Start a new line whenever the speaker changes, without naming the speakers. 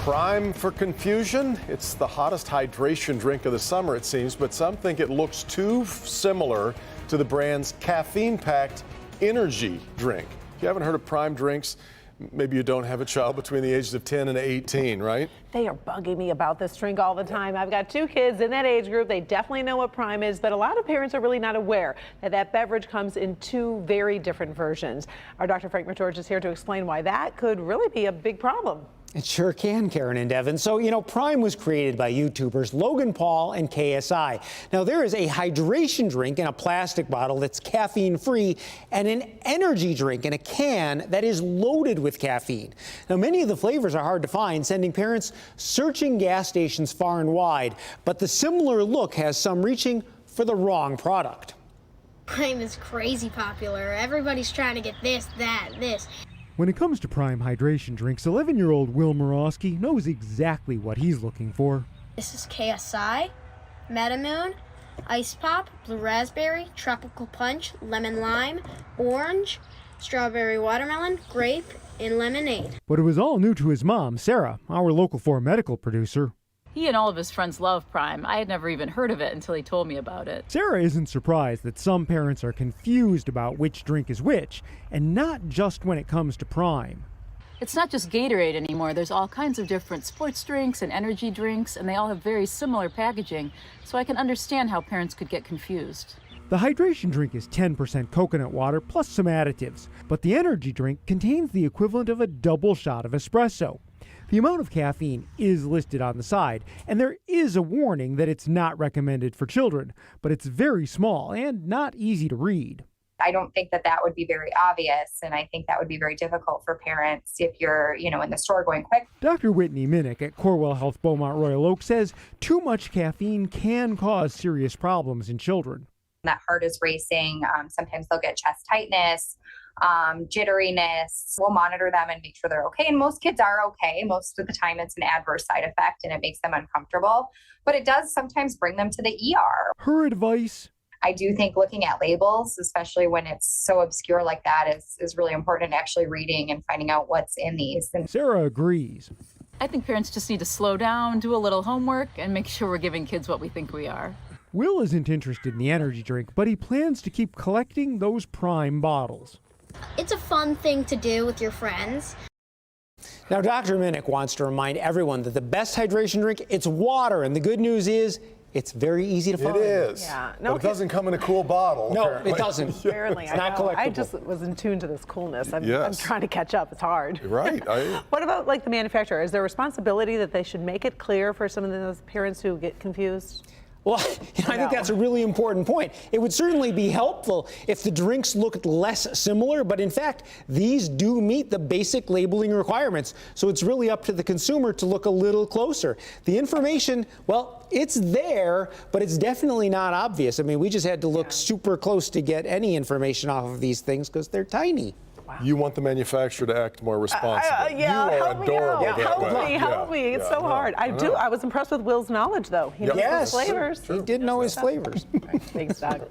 Prime for confusion? It's the hottest hydration drink of the summer, it seems, but some think it looks too similar to the brand's caffeine-packed energy drink. If you haven't heard of Prime drinks, maybe you don't have a child between the ages of 10 and 18, right?
They are bugging me about this drink all the time. I've got 2 kids in that age group. They definitely know what Prime is, but a lot of parents are really not aware that that beverage comes in 2 very different versions. Our Dr. Frank Matorch is here to explain why that could really be a big problem.
It sure can, Karen and Devin. So, Prime was created by YouTubers Logan Paul and KSI. Now, there is a hydration drink in a plastic bottle that's caffeine-free and an energy drink in a can that is loaded with caffeine. Now, many of the flavors are hard to find, sending parents searching gas stations far and wide. But the similar look has some reaching for the wrong product.
Prime is crazy popular. Everybody's trying to get this, that, this.
When it comes to Prime hydration drinks, 11-year-old Will Morosky knows exactly what he's looking for.
This is KSI, Metamoon, Ice Pop, Blue Raspberry, Tropical Punch, Lemon Lime, Orange, Strawberry Watermelon, Grape, and Lemonade.
But it was all new to his mom, Sarah, our Local 4 medical producer.
He and all of his friends love Prime. I had never even heard of it until he told me about it.
Sarah isn't surprised that some parents are confused about which drink is which, and not just when it comes to Prime.
It's not just Gatorade anymore. There's all kinds of different sports drinks and energy drinks, and they all have very similar packaging, so I can understand how parents could get confused.
The hydration drink is 10% coconut water plus some additives, but the energy drink contains the equivalent of a double shot of espresso. The amount of caffeine is listed on the side, and there is a warning that it's not recommended for children, but it's very small and not easy to read.
I don't think that would be very obvious, and I think that would be very difficult for parents if you're, in the store going quick.
Dr. Whitney Minnick at Corewell Health Beaumont Royal Oak says too much caffeine can cause serious problems in children.
That heart is racing. Sometimes they'll get chest tightness, jitteriness. We'll monitor them and make sure they're okay. And most kids are okay. Most of the time it's an adverse side effect and it makes them uncomfortable. But it does sometimes bring them to the ER.
Her advice?
I do think looking at labels, especially when it's so obscure like that, is really important, and actually reading and finding out what's in these. And
Sarah agrees.
I think parents just need to slow down, do a little homework, and make sure we're giving kids what we think we are.
Will isn't interested in the energy drink, but he plans to keep collecting those Prime bottles.
It's a fun thing to do with your friends.
Now, Dr. Minnick wants to remind everyone that the best hydration drink, it's water, and the good news is it's very easy to find.
It is.
Yeah.
No, but it doesn't come in a cool bottle.
No,
apparently.
it doesn't.
Apparently,
It's not collectible.
I just was in tune to this coolness. I'm
Yes.
trying to catch up. It's hard.
Right.
What about the manufacturer? Is there a responsibility that they should make it clear for some of those parents who get confused?
Well, I think that's a really important point. It would certainly be helpful if the drinks looked less similar, but in fact, these do meet the basic labeling requirements. So it's really up to the consumer to look a little closer. The information, well, it's there, but it's definitely not obvious. I mean, we just had to look super close to get any information off of these things because they're tiny.
Wow.
You want the manufacturer to act more responsible.
Yeah,
you are adorable.
Help me. It's so hard. I was impressed with Will's knowledge, though. He knows his flavors.
He did know his flavors.
Thanks, Doc.